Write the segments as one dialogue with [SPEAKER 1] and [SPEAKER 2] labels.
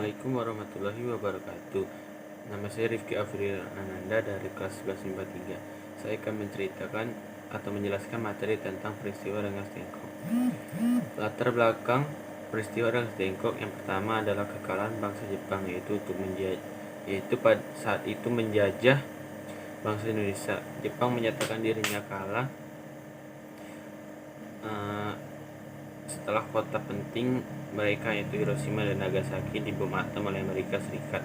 [SPEAKER 1] Assalamualaikum warahmatullahi wabarakatuh. Nama saya Rifki Afril Ananda dari kelas 11 MIPA 3. Saya akan menceritakan atau menjelaskan materi tentang peristiwa Rengas Dengklok. Latar belakang peristiwa Rengas Dengklok yang pertama adalah kekalahan bangsa Jepang, yaitu pada saat itu menjajah bangsa Indonesia. Jepang menyatakan dirinya kalah setelah kota penting mereka yaitu Hiroshima dan Nagasaki dibom atom oleh Amerika Serikat.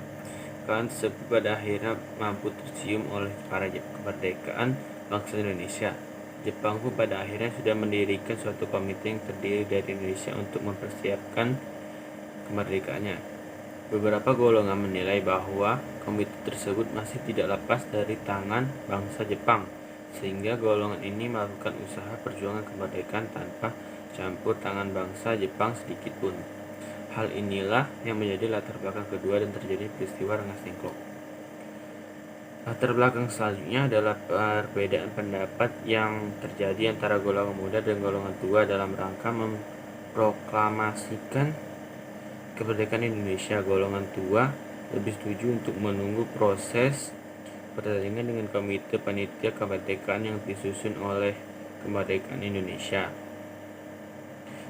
[SPEAKER 1] Kekalahan tersebut pada akhirnya mampu tercium oleh para kemerdekaan bangsa Indonesia. Jepang pun pada akhirnya sudah mendirikan suatu komite yang terdiri dari Indonesia untuk mempersiapkan kemerdekaannya. Beberapa golongan menilai bahwa komite tersebut masih tidak lepas dari tangan bangsa Jepang, sehingga golongan ini melakukan usaha perjuangan kemerdekaan tanpa campur tangan bangsa Jepang sedikit pun. Hal inilah yang menjadi latar belakang kedua dan terjadi peristiwa Rengas Dengklok. Latar belakang selanjutnya adalah perbedaan pendapat yang terjadi antara golongan muda dan golongan tua dalam rangka memproklamasikan kemerdekaan Indonesia. Golongan tua lebih setuju untuk menunggu proses pertandingan dengan komite panitia kemerdekaan yang disusun oleh kemerdekaan Indonesia.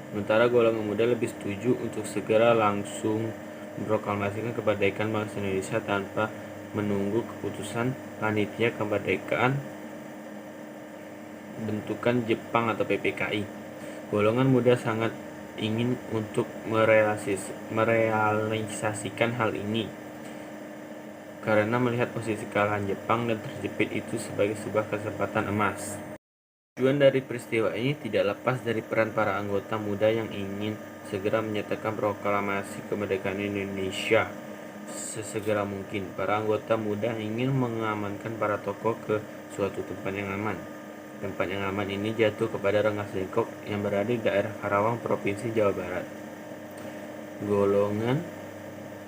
[SPEAKER 1] Sementara golongan muda lebih setuju untuk segera langsung memproklamasikan kemerdekaan bangsa Indonesia tanpa menunggu keputusan panitia kemerdekaan bentukan Jepang atau PPKI. Golongan muda sangat ingin untuk merealisasikan hal ini karena melihat posisi kekalahan Jepang dan terjepit itu sebagai sebuah kesempatan emas. Tujuan dari peristiwa ini tidak lepas dari peran para anggota muda yang ingin segera menyatakan proklamasi kemerdekaan Indonesia sesegera mungkin. Para anggota muda ingin mengamankan para tokoh ke suatu tempat yang aman. Tempat yang aman ini jatuh kepada Rengas Dengklok yang berada di daerah Karawang, Provinsi Jawa Barat. Golongan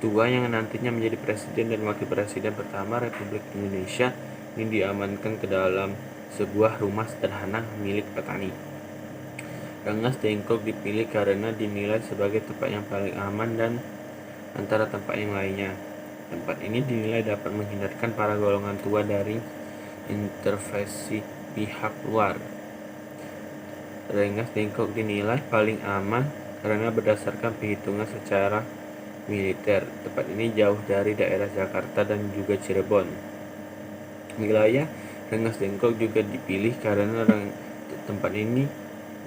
[SPEAKER 1] tua yang nantinya menjadi presiden dan wakil presiden pertama Republik Indonesia ini diamankan ke dalam sebuah rumah sederhana milik petani. Rengas Dengklok dipilih karena dinilai sebagai tempat yang paling aman dan antara tempat yang lainnya. Tempat ini dinilai dapat menghindarkan para golongan tua dari intervensi pihak luar. Rengas Dengklok dinilai paling aman karena berdasarkan perhitungan secara militer. Tempat ini jauh dari daerah Jakarta dan juga Cirebon. Wilayah Rengas Dengklok juga dipilih karena tempat ini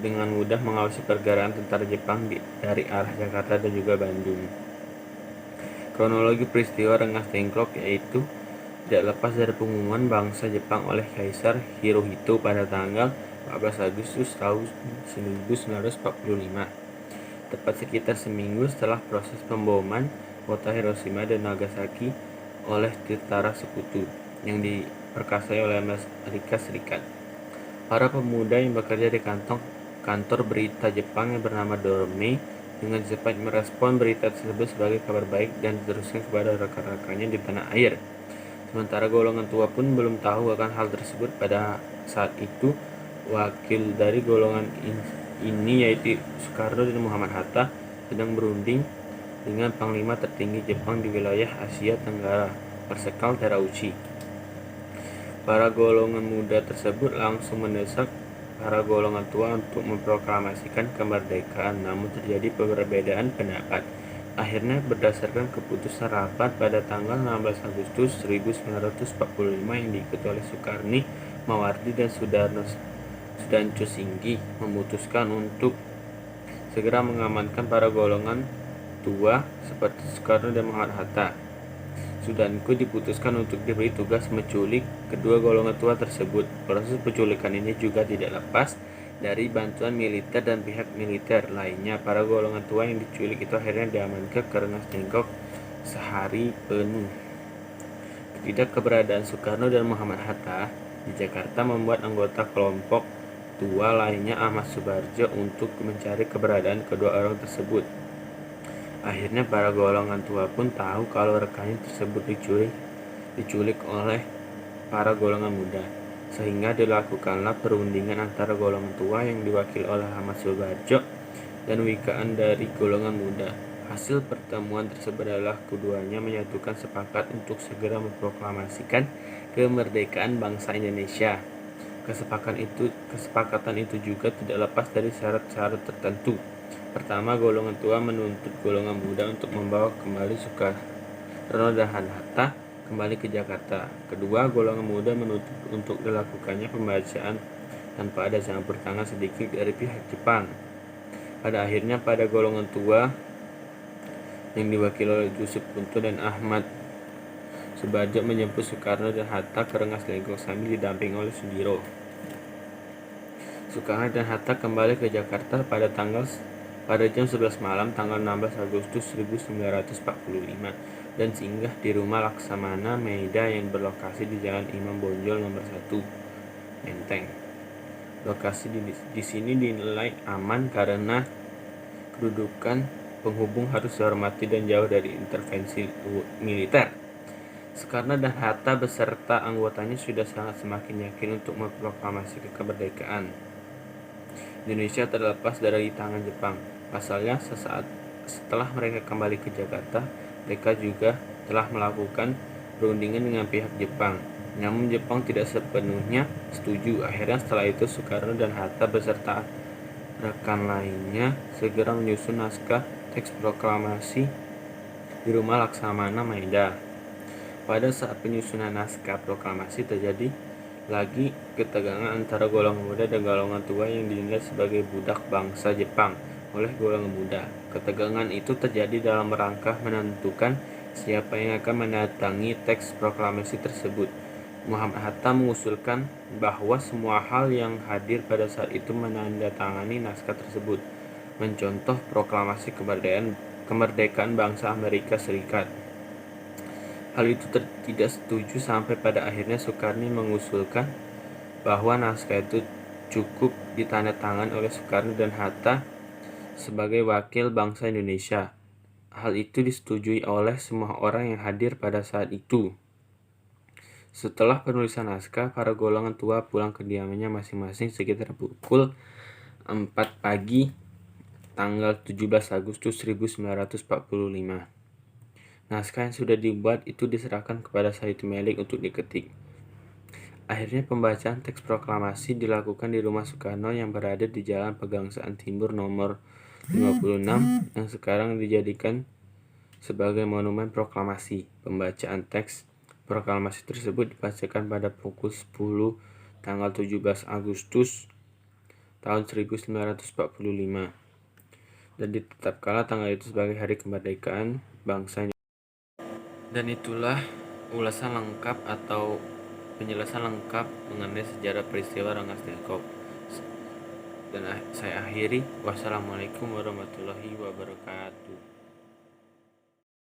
[SPEAKER 1] dengan mudah mengawasi pergerakan tentara Jepang dari arah Jakarta dan juga Bandung. Kronologi peristiwa Rengas Dengklok yaitu tidak lepas dari pengumuman bangsa Jepang oleh Kaisar Hirohito pada tanggal 14 Agustus tahun 1945, tepat sekitar seminggu setelah proses pemboman kota Hiroshima dan Nagasaki oleh tentara sekutu yang diperkasai oleh Amerika Serikat. Para pemuda yang bekerja di kantor berita Jepang yang bernama Dorme dengan cepat merespon berita tersebut sebagai kabar baik dan diteruskan kepada rekan-rekannya di tanah air. Sementara golongan tua pun belum tahu akan hal tersebut. Pada saat itu, wakil dari golongan ini yaitu Soekarno dan Muhammad Hatta sedang berunding dengan panglima tertinggi Jepang di wilayah Asia Tenggara, Marsekal Terauchi. Para golongan muda tersebut langsung mendesak para golongan tua untuk memproklamasikan kemerdekaan, namun terjadi perbedaan pendapat. Akhirnya berdasarkan keputusan rapat pada tanggal 16 Agustus 1945 yang diikuti oleh Soekarni, Mawardi dan Sudanco Singgi memutuskan untuk segera mengamankan para golongan tua seperti Soekarno dan Muhammad Hatta. Sudanko diputuskan untuk diberi tugas menculik kedua golongan tua tersebut. Proses penculikan ini juga tidak lepas dari bantuan militer dan pihak militer lainnya. Para golongan tua yang diculik itu akhirnya diamankan ke Rengas Dengklok sehari penuh. Tidak keberadaan Soekarno dan Muhammad Hatta di Jakarta membuat anggota kelompok tua lainnya Ahmad Subarjo untuk mencari keberadaan kedua orang tersebut. Akhirnya para golongan tua pun tahu kalau rekannya tersebut diculik oleh para golongan muda, sehingga dilakukanlah perundingan antara golongan tua yang diwakili oleh Ahmad Subarjo dan wikaan dari golongan muda. Hasil pertemuan tersebut adalah keduanya menyatukan sepakat untuk segera memproklamasikan kemerdekaan bangsa Indonesia. Kesepakatan itu juga tidak lepas dari syarat-syarat tertentu. Pertama, golongan tua menuntut golongan muda untuk membawa kembali Soekarno dan Hatta kembali ke Jakarta. Kedua, golongan muda menuntut untuk dilakukannya pembacaan tanpa ada campur tangan sedikit dari pihak Jepang. Pada akhirnya, pada golongan tua yang diwakili oleh Yusuf Kunto dan Ahmad Subadjo menjemput Soekarno dan Hatta ke Rengas Dengklok sambil didampingi oleh Sudiro. Soekarno dan Hatta kembali ke Jakarta pada jam 11 malam tanggal 16 Agustus 1945 dan singgah di rumah Laksamana Meida yang berlokasi di Jalan Imam Bonjol nomor 1, Menteng. Lokasi di sini dinilai aman karena kedudukan penghubung harus dihormati dan jauh dari intervensi militer. Soekarno dan Hatta beserta anggotanya sudah sangat semakin yakin untuk memproklamasi kemerdekaan Indonesia terlepas dari tangan Jepang. Pasalnya, sesaat setelah mereka kembali ke Jakarta, mereka juga telah melakukan perundingan dengan pihak Jepang. Namun Jepang tidak sepenuhnya setuju. Akhirnya setelah itu Soekarno dan Hatta beserta rekan lainnya segera menyusun naskah teks proklamasi di rumah Laksamana Maeda. Pada saat penyusunan naskah proklamasi terjadi lagi ketegangan antara golongan muda dan golongan tua yang dinilai sebagai budak bangsa Jepang oleh golongan muda. Ketegangan itu terjadi dalam rangka menentukan siapa yang akan menandatangi teks proklamasi tersebut. Muhammad Hatta mengusulkan bahwa semua hal yang hadir pada saat itu menandatangani naskah tersebut, mencontoh proklamasi kemerdekaan bangsa Amerika Serikat. Hal itu tidak setuju sampai pada akhirnya Soekarno mengusulkan bahwa naskah itu cukup ditandatangani oleh Soekarno dan Hatta sebagai wakil bangsa Indonesia. Hal itu disetujui oleh semua orang yang hadir pada saat itu. Setelah penulisan naskah, para golongan tua pulang ke kediamannya masing-masing sekitar pukul 4 pagi tanggal 17 Agustus 1945. Naskah yang sudah dibuat itu diserahkan kepada Said Melik untuk diketik. Akhirnya pembacaan teks proklamasi dilakukan di rumah Soekarno yang berada di Jalan Pegangsaan Timur nomor 56 yang sekarang dijadikan sebagai monumen proklamasi. Pembacaan teks proklamasi tersebut dibacakan pada pukul 10 tanggal 17 Agustus tahun 1945 dan ditetapkanlah tanggal itu sebagai hari kemerdekaan bangsa. Dan itulah ulasan lengkap atau penjelasan lengkap mengenai sejarah peristiwa Rengas Dengklok. Dan saya akhiri, wassalamualaikum warahmatullahi wabarakatuh.